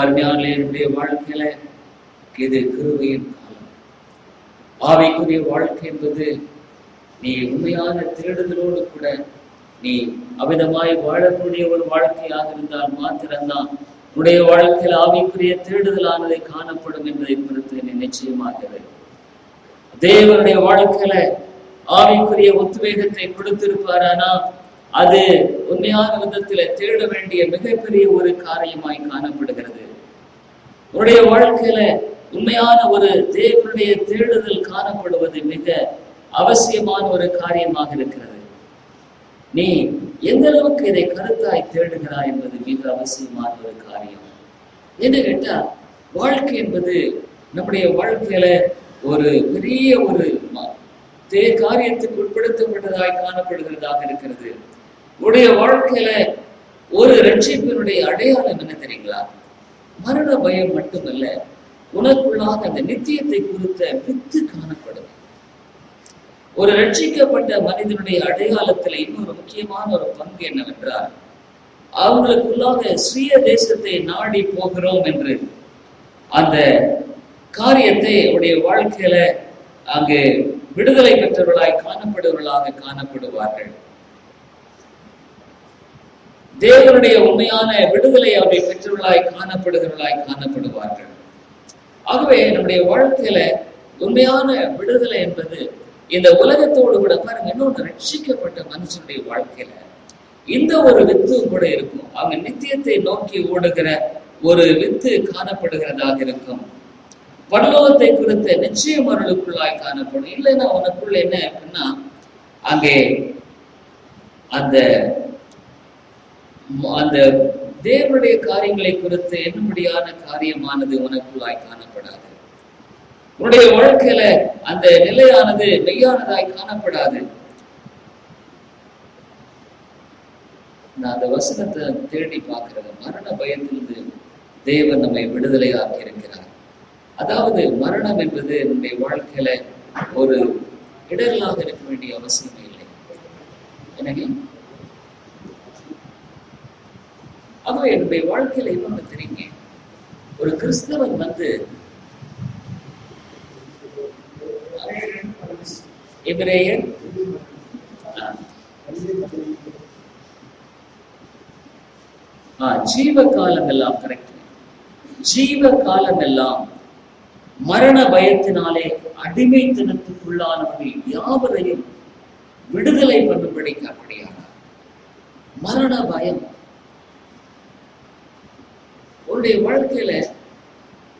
அருமையாளருடைய வாழ்க்கையில இது கிருபையின் காலம். ஆவிக்குரிய வாழ்க்கை என்பது நீ உண்மையான தேடுதலோடு கூட நீ அவிதமாய் வாழக்கூடிய ஒரு வாழ்க்கையாக இருந்தால் மாத்திரம்தான் உன்னுடைய வாழ்க்கையில் ஆவிக்குரிய தேடுதலானதை காணப்படும் என்பதை குறித்து நீ நிச்சயமாக தேவனுடைய வாழ்க்கையில ஆவிக்குரிய உத்வேகத்தை கொடுத்திருப்பாரானா அது உண்மையான விதத்துல தேட வேண்டிய மிகப்பெரிய ஒரு காரியமாய் காணப்படுகிறது. உன்னுடைய வாழ்க்கையில உண்மையான ஒரு தேவனுடைய தேடுதல் காணப்படுவது மிக அவசியமான ஒரு காரியமாக இருக்கிறது. நீ எந்த அளவுக்கு இதை கருத்தாய் தேடுகிறாய் என்பது மிக அவசியமான ஒரு காரியம். என்ன கேட்டா, வாழ்க்கை என்பது நம்முடைய வாழ்க்கையில ஒரு பெரிய ஒரு காரியத்துக்கு உட்படுத்தப்பட்டதாய் காணப்படுகிறதாக இருக்கிறது. உடைய வாழ்க்கையில ஒரு ரட்சிப்பினுடைய அடையாளம் என்ன தெரியுங்களா? மரண பயம் மட்டுமல்ல, உனக்குள்ளாக அந்த நித்தியத்தை குறித்த வித்து காணப்படும். ஒரு ரட்சிக்கப்பட்ட மனிதனுடைய அடையாளத்துல இன்னொரு முக்கியமான ஒரு பங்கு என்னவென்றால், அவங்களுக்குள்ளாக சுய தேசத்தை நாடி போகிறோம் என்று அந்த காரியத்தை உடைய வாழ்க்கையில அங்கு விடுதலை பெற்றவர்களாய் காணப்படுவர்களாக காணப்படுவார்கள். தேவனுடைய உண்மையான விடுதலை அவரை பெற்றவர்களாய் காணப்படுகிறவர்களாய் காணப்படுவார்கள். ஆகவே நம்முடைய வாழ்க்கையில உண்மையான விடுதலை என்பது இந்த உலகத்தோடு கூட பாருங்க, இன்னொன்று ரட்சிக்கப்பட்ட மனுஷனுடைய வாழ்க்கையில இந்த ஒரு வித்து கூட இருக்கும். அவங்க நித்தியத்தை நோக்கி ஓடுகிற ஒரு வித்து காணப்படுகிறதாக இருக்கும். பரலோகத்தை குறித்த நிச்சயம் அவர்களுக்குள்ளாய் காணப்படும். இல்லைன்னா உனக்குள்ள என்ன இருக்குன்னா, அங்கே அந்த அந்த தேவனுடைய காரியங்களை குறித்து என்னும்படியான காரியமானது உனக்குள்ளாய் காணப்படாது. உன்னுடைய வாழ்க்கையில அந்த நிலையானது மெய்யானதாய் காணப்படாது. நான் அந்த வசனத்தை தேடி பார்க்கிறது, மரண பயத்திலிருந்து தேவன் நம்மை விடுதலையாக்கி இருக்கிறார். அதாவது மரணம் என்பது நம்முடைய வாழ்க்கையில ஒரு இடர்களாக இருக்க வேண்டிய அவசியமே இல்லை. எனவே ஆகவே என்னுடைய வாழ்க்கையில இன்னொன்னு தெரியுங்க, ஒரு கிறிஸ்தவன் எபிரேயர் ஜீவ காலம் எல்லாம் கரெக்ட், ஜீவ காலம் எல்லாம் மரண பயத்தினாலே அடிமைத்தனத்துக்குள்ளானவர்கள் யாவரையும் விடுதலை பண்ணும்படி அப்படியானார். மரண பயம் உன்னுடைய வாழ்க்கையில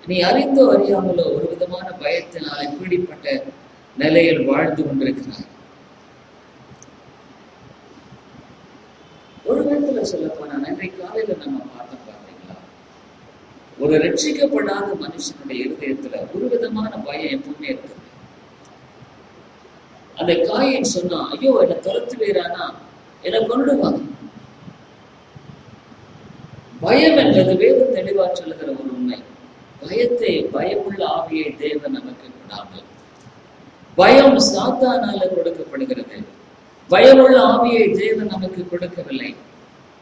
நீ அறிந்தோ அறியாமலோ ஒரு விதமான பயத்தினாலே பீடிப்பட்ட நிலையில் வாழ்ந்து கொண்டிருக்கிறார். ஒரு விதத்துல சொல்ல போனா, இன்றைக்கு காலையில நம்ம பார்த்தீங்களா, ஒரு ரட்சிக்கப்படாத மனுஷனுடைய இருதயத்துல ஒரு விதமான பயம் எப்பவுமே இருக்குது. அந்த காயின் சொன்னா, ஐயோ என்னை துரத்து வேறானா என்னை கொண்டுடுவாங்க. பயம் என்பது வேதம் தெளிவா சொல்லுகிற ஒரு உண்மை. பயமுள்ள ஆவியை தேவன் நமக்கு கொடாமல், பயம் சாத்தானால கொடுக்கப்படுகிறது. பயமுள்ள ஆவியை தேவன் நமக்கு கொடுக்கவில்லை.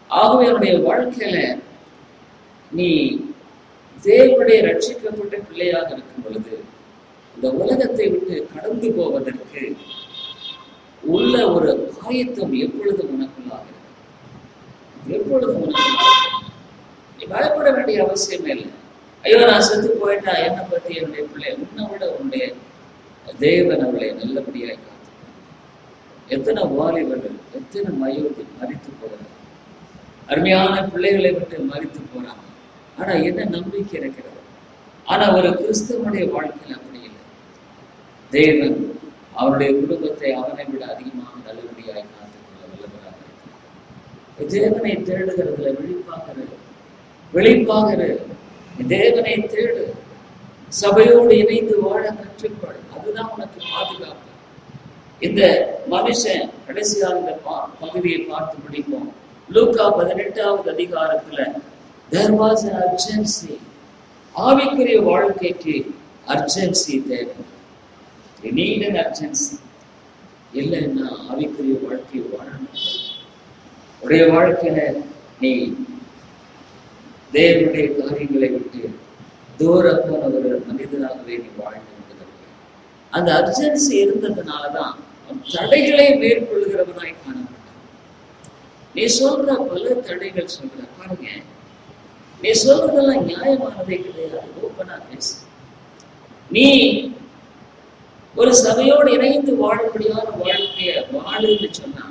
ஆகவே அவருடைய வாழ்க்கையில நீ தேவனுடைய ரட்சிக்கப்பட்ட பிள்ளையாக இருக்கும் பொழுது இந்த உலகத்தை விட்டு கடந்து போவதற்கு உள்ள ஒரு ஆயத்தம் எப்பொழுதும் உனக்குள்ளாக, எப்பொழுதும் உனக்குள்ளாக. நீ பயப்பட வேண்டிய அவசியமே இல்லை. ஐயோ நான் செத்து போயிட்டா என்னை பத்தி என்னுடைய பிள்ளை, உன்னை விட உன்னுடைய தேவன் அவளை நல்லபடியாய் காத்து. எத்தனை வாலிபர்கள், எத்தனை மயோதி மரித்து போகிறாங்க, அருமையான பிள்ளைகளை விட்டு மரித்து போறாங்க. ஆனா என்ன நம்பிக்கை இருக்கிறது? ஆனா ஒரு கிறிஸ்தவனுடைய வாழ்க்கையில் அப்படி இல்லை. தேவன் அவருடைய குடும்பத்தை அவனை விட அதிகமாக நல்லபடியாய் காத்துக்கொள்ள வல்லவராக இருக்கிறார். தேவனை தேடுகிறதுல விழிப்பாக தேவனை தேடு, சபையோடு இணைந்து வாழ கற்றுக்கொள். அதுதான் உனக்கு பாதுகாப்பு. இந்த மனுஷன் கடைசியாக இந்த பகுதியை பார்த்து முடிப்போம். லூக்கா 18வது அதிகாரத்துல there was an urgency. ஆவிக்குரிய வாழ்க்கைக்கு அர்ஜென்சி தேவை. You need an urgency. இல்லைன்னா ஆவிக்குரிய வாழ்க்கையை வாழணும். உடைய வாழ்க்கையில நீ தேவனுடைய காரியங்களை விட்டு தூர போன ஒரு மனிதனாகவே நீ வாழ்ந்து கொண்டிருக்க. அந்த அர்ஜென்சி இருந்ததுனாலதான் தடைகளை மேற்கொள்கிறவனாய் காணப்பட்டான். நீ சொல்ற பல தடைகள் சொல்ற பாருங்க, நீ சொல்றதெல்லாம் நியாயமானதே கிடையாது. ஓப்பனா பேசு. நீ ஒரு சபையோடு இணைந்து வாழப்படியான வாழ்க்கைய வாழுன்னு சொன்னா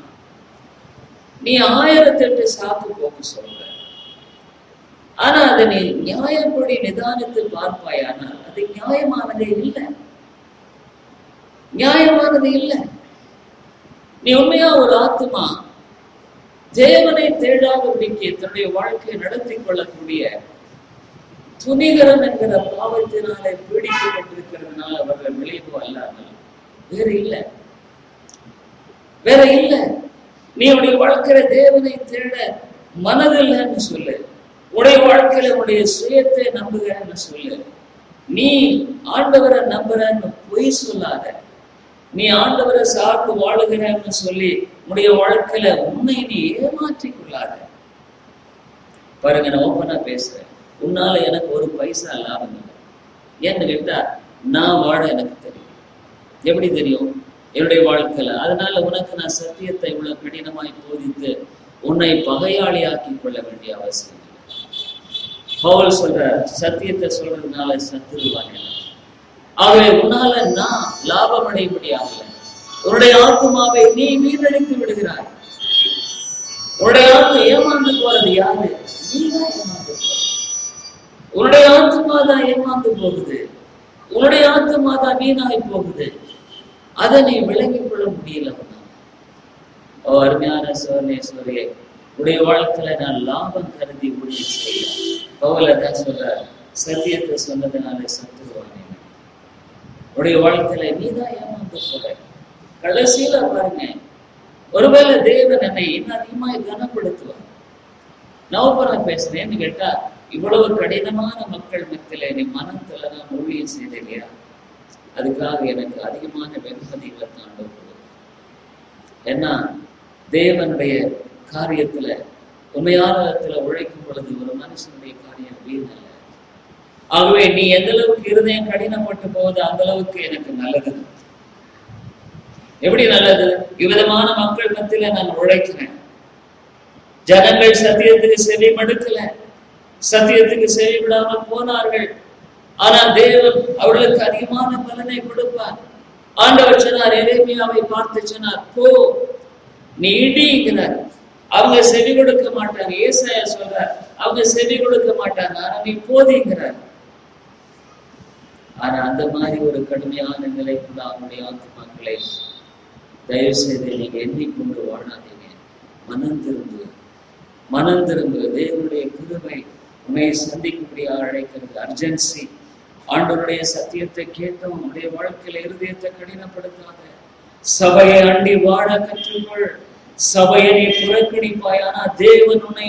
நீ 1008 சாக்கு போக்கு சொல்ற. ஆனா அதை நீ நியாயப்படி நிதானித்து பார்ப்பாயானால் அது நியாயமானதே இல்லை. நியாயமானது இல்லை. நீ உண்மையா ஒரு ஆத்மா தேவனை தேடாதபடிக்கு தன்னுடைய வாழ்க்கையை நடத்தி கொள்ளக்கூடிய துணிகரம் என்கிற பாவத்தினாலே பீடிக்கப்பட்டிருக்கிறதுனால அவர்கள் விளைவு அல்லாமல் வேற இல்லை, வேற இல்லை. நீ உடைய வாழ்க்கையில தேவனை தேட மனதில்லைன்னு சொல்லு. உடைய வாழ்க்கையில உடைய சுயத்தை நம்புகிறன்னு சொல்லு. நீ ஆண்டவரை நம்புறன்னு பொய் சொல்லாத. நீ ஆண்டவரை சார்ந்து வாழுகிறன்னு சொல்லி உடைய வாழ்க்கையில உன்னை நீ ஏமாற்றிக் கொள்ளாத. பாருங்க, நான் ஓப்பனா பேசுறேன். உன்னால எனக்கு ஒரு பைசா லாபம் இல்லை. ஏன்னு கேட்டா நான் வாழ எனக்கு தெரியும். எப்படி தெரியும்? என்னுடைய வாழ்க்கையில. அதனால உனக்கு நான் சத்தியத்தை இவ்வளவு கடினமாய் போதித்து உன்னை பகையாளி ஆக்கி கொள்ள வேண்டிய அவசியம் இல்லை. பவுல் சொல்ற சத்தியத்தை சொல்றதுனால சத்துருவான். ஆகவே உன்னால நான் லாபம் அடைய முடியாது. உன்னுடைய ஆத்மாவை நீ வீணடித்து விடுகிறாய். உன்னுடைய ஆத்மா ஏமாந்து போறது யாரு? நீதான் ஏமாந்து போற. உன்னுடைய ஆத்மா தான் ஏமாந்து போகுது. உன்னுடைய ஆத்மா தான் வீணாகி போகுது. அதை நீ விளங்கிக் கொள்ள முடியல. அருமையான சோர்ணேஸ்வரியை உடைய வாழ்க்கையில நான் லாபம் கருதி ஊழியம் செய்ய பவுலதான் சொல்ற, சத்தியத்தை சொன்னதுனால சத்துருவானே. உடைய வாழ்க்கையில நீதான் ஏமாந்து போற. கடைசியில பாருங்க, ஒருவேளை தேவன் என்னை இன்னும் அதிகமாய் கனப்படுத்துவார். நான் பேசுறேன்னு கேட்டா, இவ்வளவு கடினமான மக்கள் மத்தியில நீ மனத்துல நான் ஊழியம் செய்த இல்லையா, அதுக்காக எனக்கு அதிகமான வெகுமதிகளை தாண்டவும். ஏன்னா தேவனுடைய காரியத்துல உண்மையான விதத்துல உழைக்கும் பொழுது ஒரு மனுஷனுடைய காரியம் வீணல்ல. ஆகவே நீ எந்த அளவுக்கு இருதயம் கடினப்பட்டு போகுது அந்த அளவுக்கு எனக்கு நல்லது. எப்படி நல்லது? இவ்விதமான மக்கள் மத்தியில நான் உழைக்கிறேன். ஜனங்கள் சத்தியத்துக்கு செவி மடுக்கல, சத்தியத்துக்கு செவி விடாமல் போனார்கள். ஆனா தேவன் அவர்களுக்கு அதிகமான பலனை கொடுப்பார். ஆண்டவர் சொன்னார், எரேமியாவை பார்த்து சொன்னார், போ நீ இடிங்கிறார். அவங்க செவி கொடுக்க மாட்டாங்க. ஏசாயா சொல்றார், அவங்க செவி கொடுக்க மாட்டாங்க. ஆனா நீ போதிங்கிறார். ஆனா அந்த மாதிரி ஒரு கடுமையான நிலைக்குள்ள அவனுடைய ஆத்மாக்களை தயவு செய்து நீங்க எண்ணிக்கொண்டு வாழாதீங்க. மனம் திரும்பு, மனம் திரும்பு. தேவனுடைய கிருபை உன்னை சந்திக்கும்படியாக அழைக்கிறது. அர்ஜென்சி. ஆண்டவருடைய சத்தியத்தை கேட்டோம். உன்னுடைய வாழ்க்கையில இருதயத்தை கடினப்படுத்தாத. சபையை அண்டி வாழ கற்றுக்கொள். சபையை நீ புறக்கணிப்பாயானா தேவன் உன்னை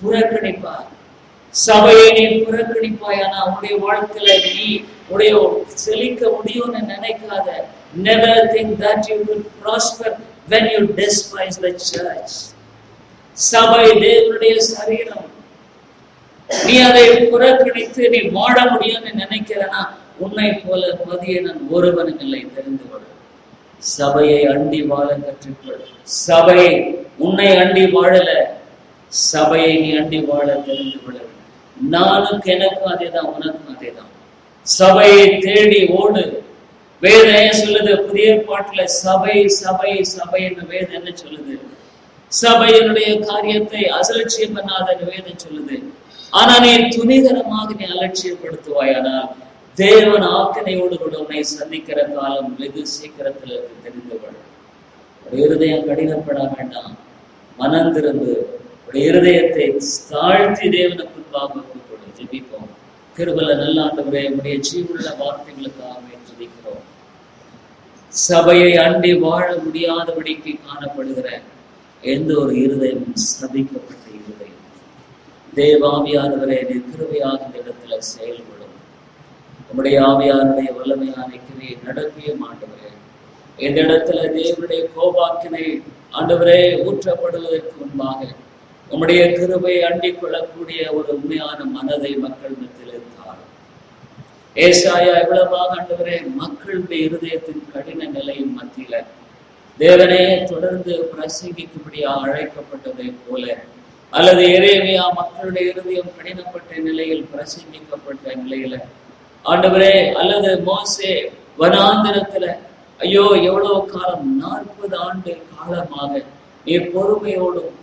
புறக்கணிப்பார். சபையை நீ புறக்கணிப்பாயானா உன்னுடைய வாழ்க்கையில நீ உடைய செழிக்க முடியும்னு நினைக்காத. Never think that you will prosper when you despise the church. சபை தேவனுடைய சரீரம். நீ அதை புறக்கணித்து நீ வாழ முடியும்னு நினைக்கிறனா உன்னை போல மதியனன் ஒருவனும் இல்லை, தெரிந்து கொள். சபையை அண்டி வாழ கற்றுக்கொள். சபை உன்னை அண்டி வாழல, சபையை நீ அண்டி வாழ தெரிந்து கொள்ள. நானுக்கு எனக்கும் அதேதான், உனக்கும் அதேதான். சபையை தேடி ஓடு. வேதம் என்ன சொல்லுது? புதிய பாட்டுல சபை சபை சபை என்று வேதம் என்ன சொல்லுது? சபையினுடைய காரியத்தை அலட்சியம் பண்ணாதன்னு வேதம் சொல்லுது. ஆனா நீ துணிகரமாக நீ அலட்சியப்படுத்துவாயானால் தேவன் ஆக்கனையோடு கூட உன்னை சந்திக்கிற காலம் வெகு சீக்கிரத்துல தெரிந்து கொள். உடைய இருதயம் கடினப்பட வேண்டாம். மனம் திரும்பு. உடைய இருதயத்தை தாழ்த்தி தேவனுக்கு பாவம் கொடு. ஜெபிப்போம். கிருபையுள்ள நல்ல ஆண்டவரே, உம்முடைய ஜீவனுள்ள வார்த்தைகளுக்காக துதிக்கிறோம். சபையை அண்டி வாழ முடியாதபடிக்கு காணப்படுகிற எந்த ஒரு இருதயம் சபிக்கப்பட்ட இருதயம், தேவாவியானவரே நீர் கிருபையாக இந்த இடத்துல செயல்படும். உம்முடைய ஆவியானுடைய வல்லமையான கிரியை நடப்பிய ஆண்டவரே, இந்த இடத்துல தேவனுடைய கோபாக்கினை ஆண்டவரே ஊற்றப்படுவதற்கு முன்பாக உம்முடைய கிருபையை அண்டிக் கொள்ளக்கூடிய ஒரு உண்மையான மனதை மக்கள் மத்தியில் இருந்தார். ஏசாயா எவ்வளவாக ஆண்டவரே மக்களுடைய இருதயத்தின் கடின நிலையின் மத்தியில தேவனே தொடர்ந்து பிரசங்கிக்கும்படியாக அழைக்கப்பட்டதை போல, அல்லது எரேமியா மக்களுடைய இருதயம் கடினப்பட்ட நிலையில் பிரசங்கிக்கப்பட்ட நிலையில ஆண்டவரே, அல்லது மோசே வனாந்திரத்துல ஐயோ எவ்வளவு காலம் 40 ஆண்டு காலமாக நீர் பொறுமையோடும்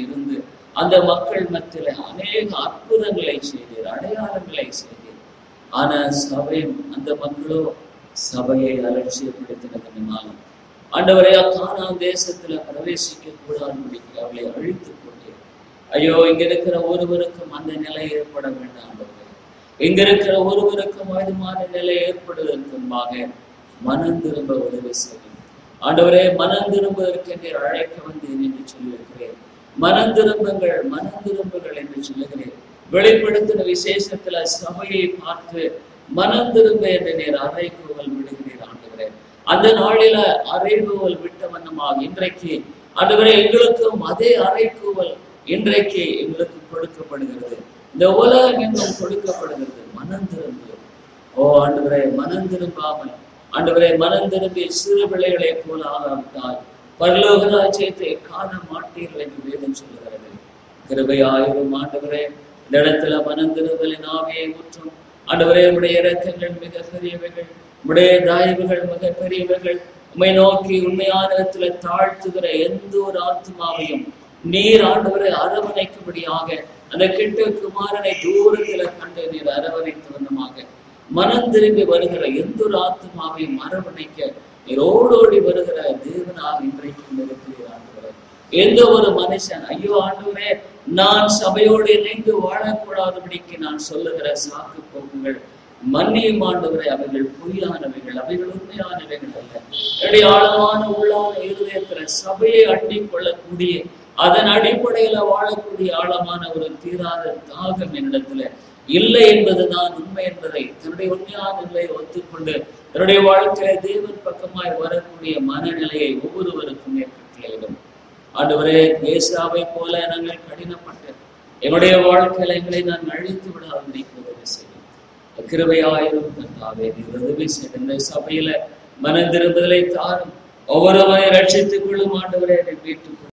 இருந்து அந்த மக்கள் மத்தியில அநேக அற்புதங்களை செய்தீர், அடையாளங்களை செய்தீர். ஆனா சபை, அந்த மக்களோ சபையை அலட்சியப்படுத்தினதுனாலும் ஆண்டவரே கானான் தேசத்துல பிரவேசிக்க கூடாதபடிக்கு அவளை அழித்துக் கொண்டீர். ஐயோ, இங்க இருக்கிற ஒருவருக்கும் அந்த நிலை ஏற்பட வேண்டாம் ஆண்டவரே. இங்க இருக்கிற ஒருவருக்கும் அதுமான நிலை ஏற்படுவதற்குமாக மனம் திரும்ப உதவி செய்யும் ஆண்டவரே. மனம் திரும்புவதற்கு என்று அழைக்க வந்தேன் என்று சொல்லியிருக்கிறேன். மனம் திரும்புங்கள் என்று சொல்லுகிறேன். வெளிப்படுத்தின விசேஷத்துல சபையை பார்த்து மனம் திரும்ப என்று நீர் அறைகூவல் விடுகிறீர் ஆண்டவரே. அந்த நாளில அறைகூவல் விட்ட வண்ணமாக இன்றைக்கு ஆண்டவரே எங்களுக்கும் அதே அறைகூவல் இன்றைக்கு எங்களுக்கு கொடுக்கப்படுகிறது. இந்த உலகம் எங்கும் கொடுக்கப்படுகிறது. மனம் திரும்ப. ஓ ஆண்டவரே, மனம் திரும்பாமல் ஆண்டவரே, மனம் திரும்பி சிறு பிள்ளைகளை போல ஆகாவிட்டால் பரலோக ராஜ்யத்தை காண மாட்டீர்கள் என்று வேதம் சொல்லுகிறது. கிருபையாயிரும் ஆண்டவரே, இந்த இடத்துல மனம் திரும்பலின் ஆவியை ஊற்றும் ஆண்டவரே. உடைய இரக்கங்கள் மிக பெரியவைகள், உடைய தயவுகள் மிக பெரியவைகள். உம்மை நோக்கி உண்மையான இடத்துல தாழ்த்துகிற எந்த ஒரு ஆத்மாவையும் நீர் ஆண்டவரை அரவணைக்கும்படியாக அந்த கெட்ட குமாரனை தூரத்துல கண்டு நீர் அரவணைத்து வண்ணமாக மனம் திரும்பி வருகிற எந்த ஒரு ஆத்மாவையும் அரவணைக்க நீர் ஓடோடி வருகிற தேவனாக இன்றைக்கும் இருக்கிறீர் ஆண்டவரே. எந்த ஒரு மனுஷன் ஐயோ ஆண்டவரே நான் சபையோடு இணைந்து வாழக்கூடாதபடிக்கு நான் சொல்லுகிற சாக்கு போக்குகள் மன்னியும் ஆண்டவரே. அவைகள் பொய்யானவைகள், அவைகள் உண்மையானவைகள் அல்ல. என்னுடைய ஆழமான உள்ளான இருதயத்துல சபையை அண்டி கொள்ளக்கூடிய அதன் அடிப்படையில வாழக்கூடிய ஆழமான ஒரு தீராத தாகம் என்னிடத்துல இல்லை என்பதுதான் உண்மை என்பதை தன்னுடைய உண்மையான நிலையை ஒத்துக்கொண்டு தன்னுடைய வாழ்க்கையில தேவன் பக்கமாய் வரக்கூடிய மனநிலையை ஒவ்வொருவருக்கும் ஏற்பட்டிடும் ஆண்டவரே. ஏசாவை போல நாங்கள் கடினப்பட்டு எங்களுடைய வாழ்க்கையில எங்களை நான் அழித்து விடாதபடிக்கு உதவி செய்யும். கிருபையாயிரும் கர்த்தாவே, நீர் உதவி செய்யும். இந்த சபையில மனம் திரும்புதலை தாரும். ஒவ்வொருவரை ரட்சித்துக் கொள்ளும் ஆண்டவரே. வீட்டுக்கு